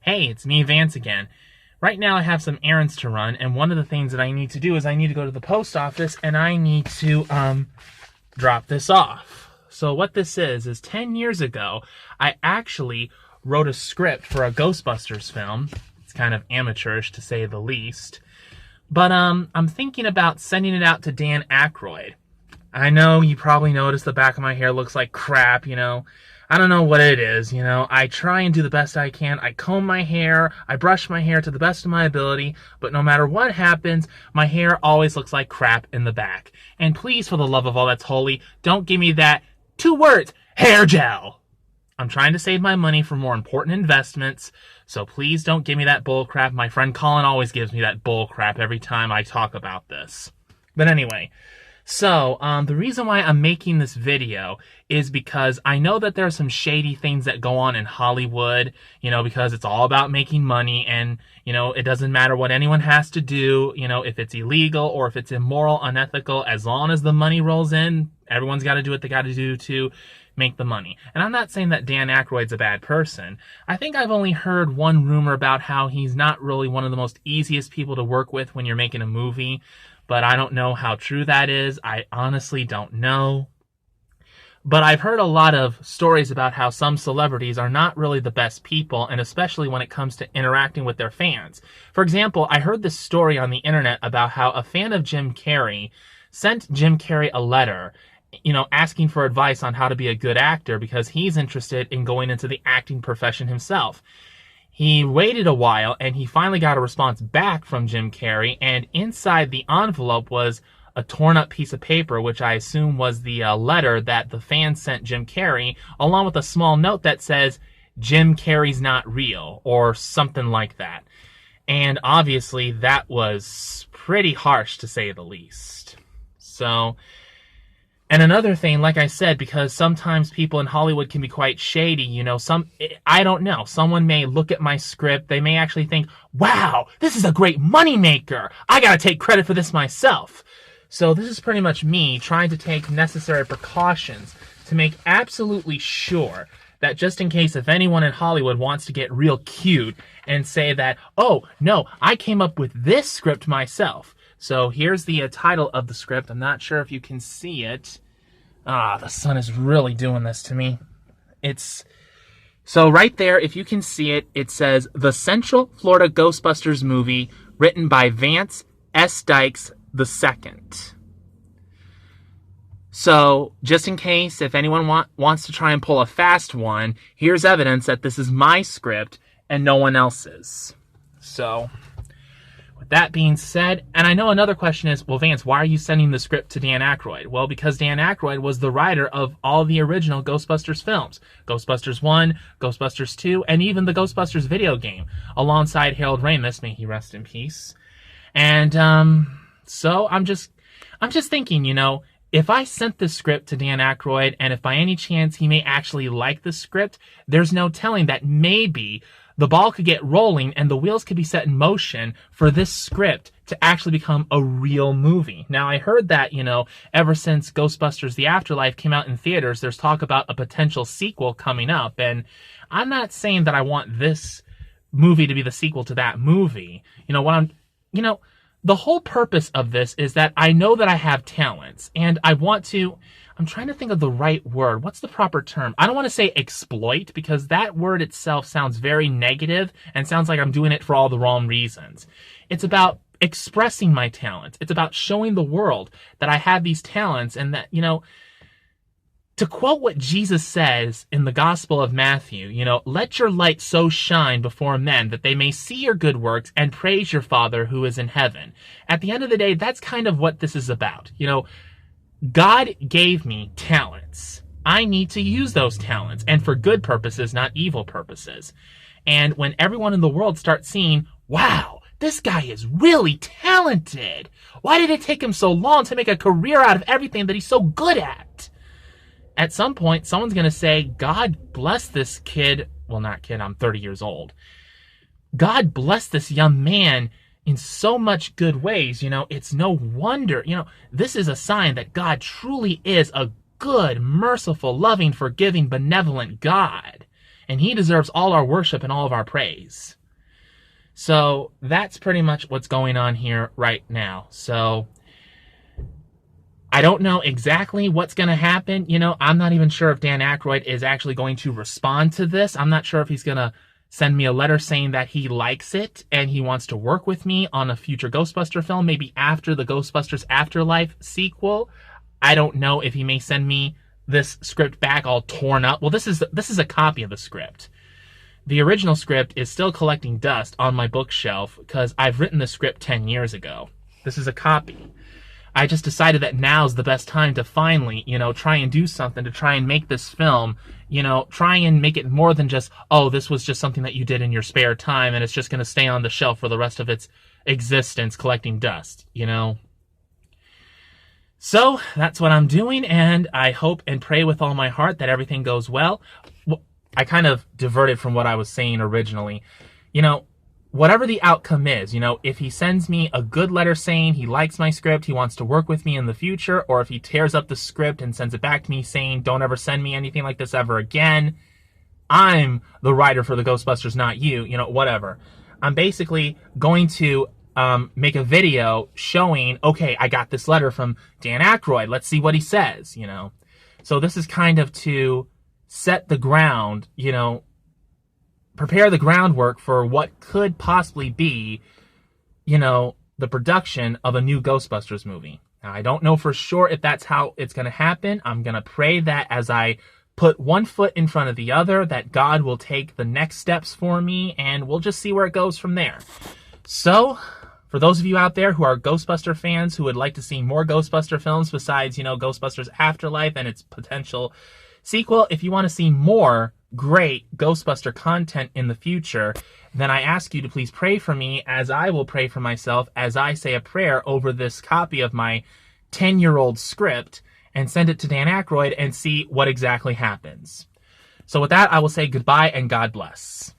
Hey, it's me, Vance, again. Right now I have some errands to run, and one of the things that I need to do is I need to go to the post office, and I need to, drop this off. So what this is 10 years ago, I actually wrote a script for a Ghostbusters film. It's kind of amateurish, to say the least. But, I'm thinking about sending it out to Dan Aykroyd. I know you probably noticed the back of my hair looks like crap, I don't know what it is, I try and do the best I can. I comb my hair, I brush my hair to the best of my ability, but no matter what happens, my hair always looks like crap in the back. And please, for the love of all that's holy, don't give me that 2 words, hair gel. I'm trying to save my money for more important investments, so please don't give me that bull crap. My friend Colin always gives me that bull crap every time I talk about this. But anyway, so, the reason why I'm making this video is because I know that there are some shady things that go on in Hollywood, because it's all about making money and, it doesn't matter what anyone has to do, if it's illegal or if it's immoral, unethical, as long as the money rolls in, everyone's got to do what they got to do to make the money. And I'm not saying that Dan Aykroyd's a bad person. I think I've only heard one rumor about how he's not really one of the most easiest people to work with when you're making a movie. But I don't know how true that is. I honestly don't know. But I've heard a lot of stories about how some celebrities are not really the best people, and especially when it comes to interacting with their fans. For example, I heard this story on the internet about how a fan of Jim Carrey sent Jim Carrey a letter, asking for advice on how to be a good actor because he's interested in going into the acting profession himself. He waited a while, and he finally got a response back from Jim Carrey, and inside the envelope was a torn-up piece of paper, which I assume was the letter that the fan sent Jim Carrey, along with a small note that says, "Jim Carrey's not real," or something like that. And obviously, that was pretty harsh, to say the least. So, and another thing, like I said, because sometimes people in Hollywood can be quite shady, I don't know. Someone may look at my script, they may actually think, wow, this is a great moneymaker. I gotta take credit for this myself. So this is pretty much me trying to take necessary precautions to make absolutely sure that just in case if anyone in Hollywood wants to get real cute and say that, oh, no, I came up with this script myself. So here's the title of the script. I'm not sure if you can see it. The sun is really doing this to me. So right there, if you can see it, it says The Central Florida Ghostbusters Movie, written by Vance S. Dykes II. So just in case if anyone wants to try and pull a fast one, here's evidence that this is my script and no one else's. So, with that being said, and I know another question is, well, Vance, why are you sending the script to Dan Aykroyd? Well, because Dan Aykroyd was the writer of all the original Ghostbusters films. Ghostbusters 1, Ghostbusters 2, and even the Ghostbusters video game, alongside Harold Ramis, may he rest in peace. And, so I'm just thinking, if I sent this script to Dan Aykroyd, and if by any chance he may actually like the script, there's no telling that maybe the ball could get rolling and the wheels could be set in motion for this script to actually become a real movie. Now, I heard that, ever since Ghostbusters The Afterlife came out in theaters, there's talk about a potential sequel coming up. And I'm not saying that I want this movie to be the sequel to that movie. The whole purpose of this is that I know that I have talents, and I'm trying to think of the right word. What's the proper term? I don't want to say exploit, because that word itself sounds very negative and sounds like I'm doing it for all the wrong reasons. It's about expressing my talents. It's about showing the world that I have these talents, and that, to quote what Jesus says in the Gospel of Matthew, let your light so shine before men that they may see your good works and praise your Father who is in heaven. At the end of the day, that's kind of what this is about. God gave me talents. I need to use those talents, and for good purposes, not evil purposes. And when everyone in the world starts seeing, wow, this guy is really talented. Why did it take him so long to make a career out of everything that he's so good at? At some point, someone's going to say, God bless this kid. Well, not kid, I'm 30 years old. God bless this young man in so much good ways. It's no wonder, this is a sign that God truly is a good, merciful, loving, forgiving, benevolent God. and he deserves all our worship and all of our praise. So that's pretty much what's going on here right now. So I don't know exactly what's going to happen. You know, I'm not even sure if Dan Aykroyd is actually going to respond to this. I'm not sure if he's going to send me a letter saying that he likes it and he wants to work with me on a future Ghostbuster film, maybe after the Ghostbusters Afterlife sequel. I don't know if he may send me this script back all torn up. Well, this is a copy of the script. The original script is still collecting dust on my bookshelf because I've written the script 10 years ago. This is a copy. I just decided that now's the best time to finally, you know, try and do something to try and make this film, you know, try and make it more than just, oh, this was just something that you did in your spare time and it's just going to stay on the shelf for the rest of its existence collecting dust, you know. So that's what I'm doing, and I hope and pray with all my heart that everything goes well. I kind of diverted from what I was saying originally. You know, whatever the outcome is, you know, if he sends me a good letter saying he likes my script, he wants to work with me in the future, or if he tears up the script and sends it back to me saying, don't ever send me anything like this ever again, I'm the writer for the Ghostbusters, not you, you know, whatever. I'm basically going to make a video showing, okay, I got this letter from Dan Aykroyd. Let's see what he says, you know. So this is kind of to set the ground, you know, prepare the groundwork for what could possibly be, you know, the production of a new Ghostbusters movie. Now, I don't know for sure if that's how it's going to happen. I'm going to pray that as I put one foot in front of the other, that God will take the next steps for me, and we'll just see where it goes from there. So, for those of you out there who are Ghostbuster fans who would like to see more Ghostbuster films besides, you know, Ghostbusters Afterlife and its potential sequel, if you want to see more great Ghostbuster content in the future, then I ask you to please pray for me as I will pray for myself as I say a prayer over this copy of my 10-year-old script and send it to Dan Aykroyd and see what exactly happens. So with that, I will say goodbye and God bless.